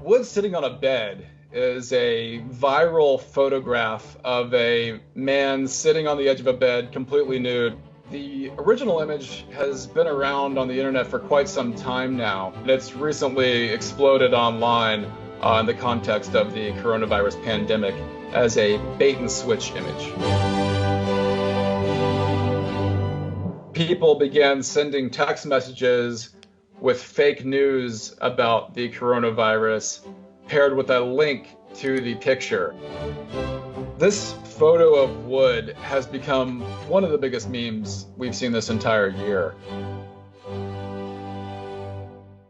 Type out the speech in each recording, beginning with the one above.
Wood sitting on a bed is a viral photograph of a man sitting on the edge of a bed, completely nude. The original image has been around on the internet for quite some time now. It's recently exploded online in the context of the coronavirus pandemic as a bait and switch image. People began sending text messages with fake news about the coronavirus paired with a link to the picture. This photo of Wood has become one of the biggest memes we've seen this entire year.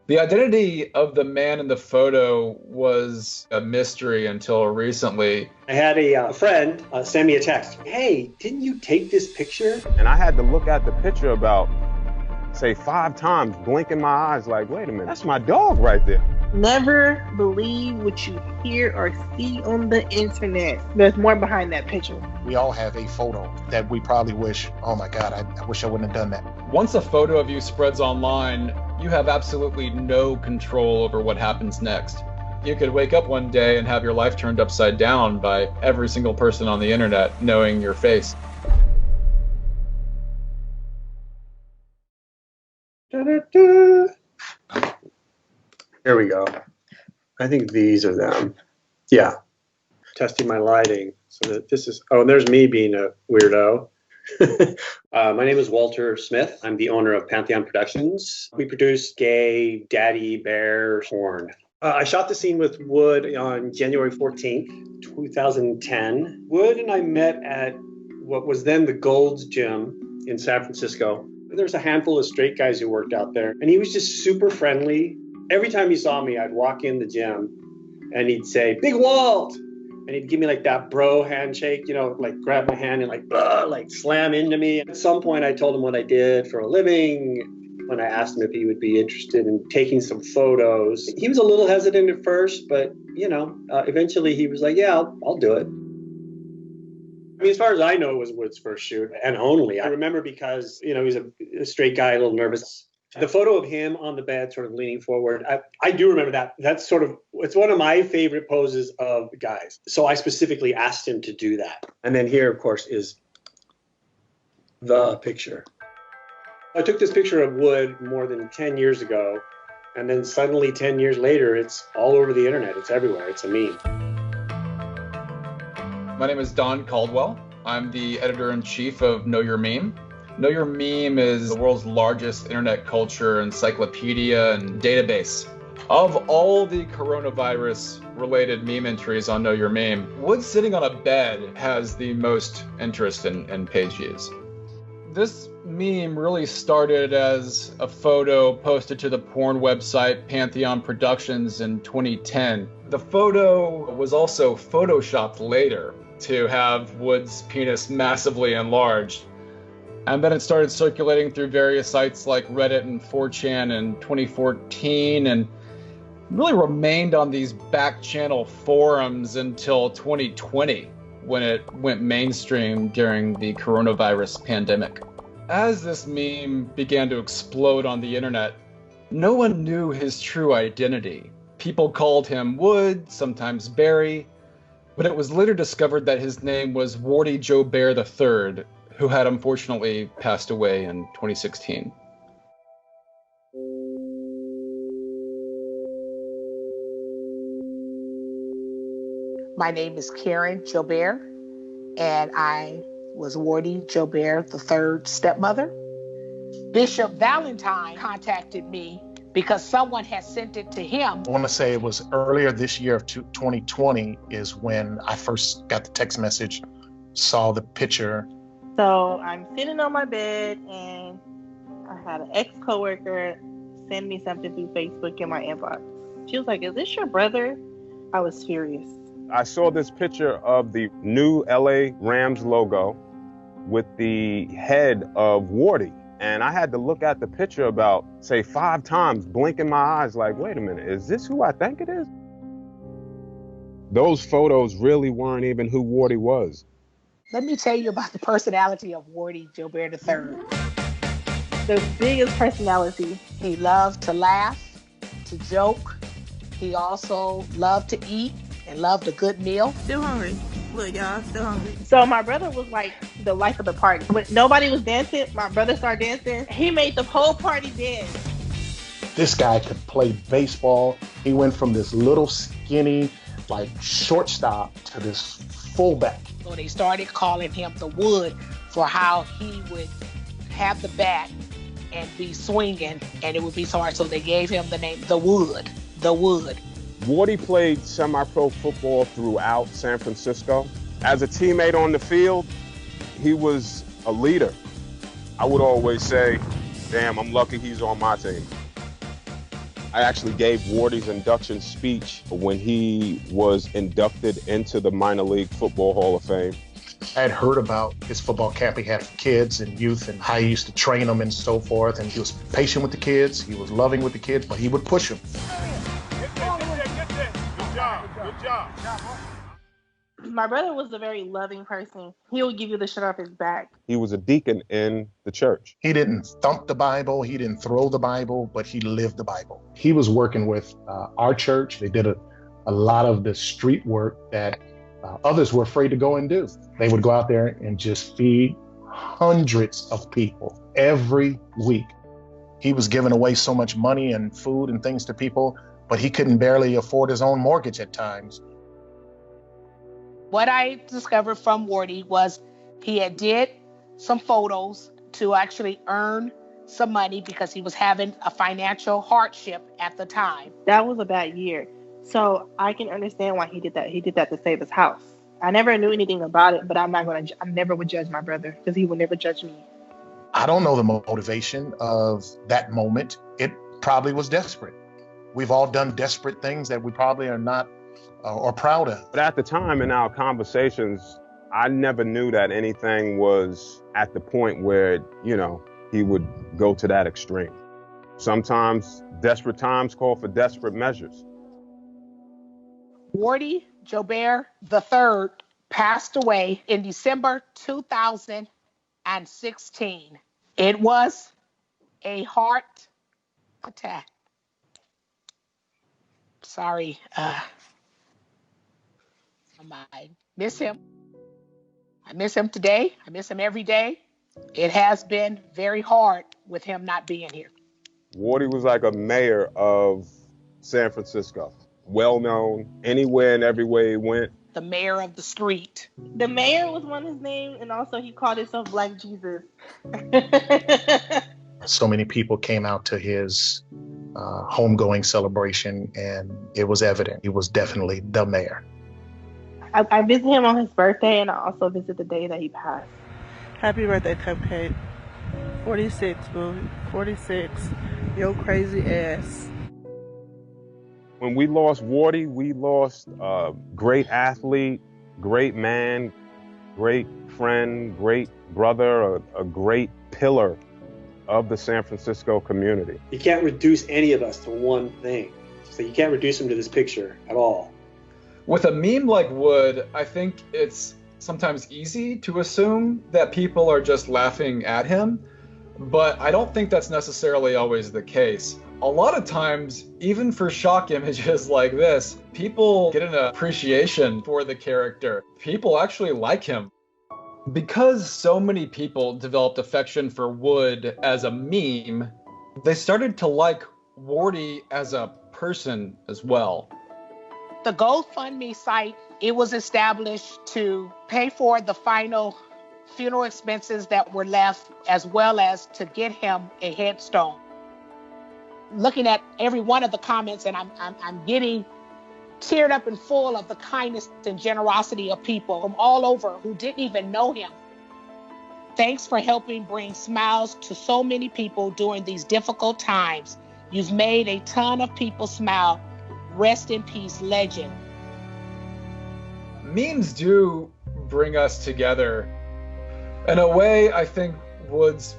The identity of the man in the photo was a mystery until recently. I had a friend send me a text. Hey, didn't you take this picture? And I had to look at the picture about, say, 5 times, blinking my eyes like, wait a minute, that's my dog right there. Never believe what you hear or see on the internet. There's more behind that picture. We all have a photo that we probably wish, oh my God, I wish I wouldn't have done that. Once a photo of you spreads online, you have absolutely no control over what happens next. You could wake up one day and have your life turned upside down by every single person on the internet knowing your face. Da-da-da. Here we go. I think these are them. Yeah. Testing my lighting. So that this is, oh, and there's me being a weirdo. My name is Walter Smith. I'm the owner of Pantheon Productions. We produce gay daddy bear porn. I shot the scene with Wood on January 14th, 2010. Wood and I met at what was then the Gold's Gym in San Francisco. There's a handful of straight guys who worked out there, and he was just super friendly. Every time he saw me, I'd walk in the gym and he'd say, "Big Walt!" And he'd give me like that bro handshake, you know, like grab my hand and like slam into me. At some point, I told him what I did for a living. When I asked him if he would be interested in taking some photos, he was a little hesitant at first, but you know, eventually he was like, "Yeah, I'll do it." I mean, as far as I know, it was Wood's first shoot and only. I remember because, you know, he's a straight guy, a little nervous. The photo of him on the bed, sort of leaning forward, I do remember that. That's sort of, it's one of my favorite poses of guys. So I specifically asked him to do that. And then here, of course, is the picture. I took this picture of Wood more than 10 years ago, and then suddenly 10 years later, it's all over the internet. It's everywhere. It's a meme. My name is Don Caldwell. I'm the editor-in-chief of Know Your Meme. Know Your Meme is the world's largest internet culture encyclopedia and database. Of all the coronavirus-related meme entries on Know Your Meme, Wood sitting on a bed has the most interest in page views. This meme really started as a photo posted to the porn website Pantheon Productions in 2010. The photo was also photoshopped later to have Wood's penis massively enlarged. And then it started circulating through various sites like Reddit and 4chan in 2014 and really remained on these back channel forums until 2020 when it went mainstream during the coronavirus pandemic. As this meme began to explode on the internet, no one knew his true identity. People called him Wood, sometimes Barry, but it was later discovered that his name was Wardy Joe Bear III, who had unfortunately passed away in 2016. My name is Karen Jobert, and I was Wardy Jobert III's stepmother. Bishop Valentine contacted me because someone had sent it to him. I want to say it was earlier this year of 2020 is when I first got the text message, saw the picture. So I'm sitting on my bed and I had an ex-coworker send me something through Facebook in my inbox. She was like, "Is this your brother?" I was furious. I saw this picture of the new LA Rams logo with the head of Wardy. And I had to look at the picture about, say, 5 times, blinking my eyes like, wait a minute, is this who I think it is? Those photos really weren't even who Wardy was. Let me tell you about the personality of Wardy Jobert III. The biggest personality. He loved to laugh, to joke. He also loved to eat and loved a good meal. Still hungry. Look, y'all, still hungry. So my brother was like the life of the party. When nobody was dancing, my brother started dancing. He made the whole party dance. This guy could play baseball. He went from this little skinny, like shortstop to this fullback. So they started calling him the Wood for how he would have the bat and be swinging, and it would be so hard. So they gave him the name the Wood. The Wood. Wardy played semi-pro football throughout San Francisco. As a teammate on the field, he was a leader. I would always say, damn, I'm lucky he's on my team. I actually gave Wardy's induction speech when he was inducted into the Minor League Football Hall of Fame. I had heard about his football camp he had for kids and youth and how he used to train them and so forth. And he was patient with the kids. He was loving with the kids, but he would push them. Good job. My brother was a very loving person. He would give you the shirt off his back. He was a deacon in the church. He didn't thump the Bible. He didn't throw the Bible, but he lived the Bible. He was working with our church. They did a lot of the street work that others were afraid to go and do. They would go out there and just feed hundreds of people every week. He was giving away so much money and food and things to people, but he couldn't barely afford his own mortgage at times. What I discovered from Wardy was he had did some photos to actually earn some money because he was having a financial hardship at the time. That was a bad year. So I can understand why he did that. He did that to save his house. I never knew anything about it, but I never would judge my brother because he would never judge me. I don't know the motivation of that moment. It probably was desperate. We've all done desperate things that we probably are not or proud of. But at the time in our conversations, I never knew that anything was at the point where, he would go to that extreme. Sometimes desperate times call for desperate measures. Wardy Joubert III passed away in December 2016. It was a heart attack. Sorry. I miss him. I miss him today. I miss him every day. It has been very hard with him not being here. Wardy was like a mayor of San Francisco. Well-known anywhere and everywhere he went. The mayor of the street. The mayor was one of his names, and also he called himself Black Jesus. So many people came out to his homegoing celebration, and it was evident he was definitely the mayor. I visited him on his birthday, and I also visited the day that he passed. Happy birthday, Cupcake. 46, boo. 46. Yo crazy ass. When we lost Wardy, we lost a great athlete, great man, great friend, great brother, a great pillar of the San Francisco community. You can't reduce any of us to one thing. So you can't reduce him to this picture at all. With a meme like Wood, I think it's sometimes easy to assume that people are just laughing at him, but I don't think that's necessarily always the case. A lot of times, even for shock images like this, people get an appreciation for the character. People actually like him. Because so many people developed affection for Wood as a meme, they started to like Wardy as a person as well. The GoFundMe site, it was established to pay for the final funeral expenses that were left, as well as to get him a headstone. Looking at every one of the comments, and I'm getting teared up and full of the kindness and generosity of people from all over who didn't even know him. Thanks for helping bring smiles to so many people during these difficult times. You've made a ton of people smile. Rest in peace, legend. Memes do bring us together. In a way, I think Wood's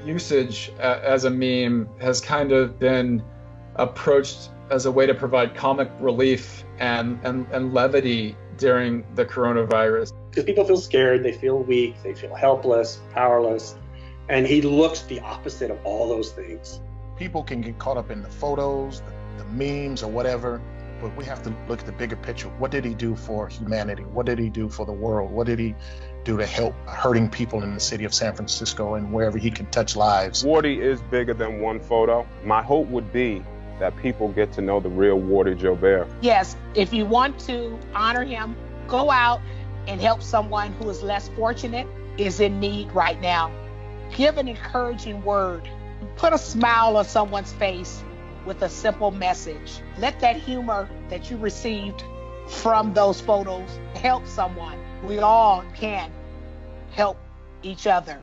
usage as a meme has kind of been approached as a way to provide comic relief and levity during the coronavirus. Because people feel scared, they feel weak, they feel helpless, powerless, and he looks the opposite of all those things. People can get caught up in the photos, the memes or whatever, but we have to look at the bigger picture. What did he do for humanity? What did he do for the world? What did he do to help hurting people in the city of San Francisco and wherever he can touch lives? Wardy is bigger than one photo. My hope would be that people get to know the real Wardy Joubert. Yes, if you want to honor him, go out and help someone who is less fortunate, is in need right now. Give an encouraging word. Put a smile on someone's face with a simple message. Let that humor that you received from those photos help someone. We all can help each other.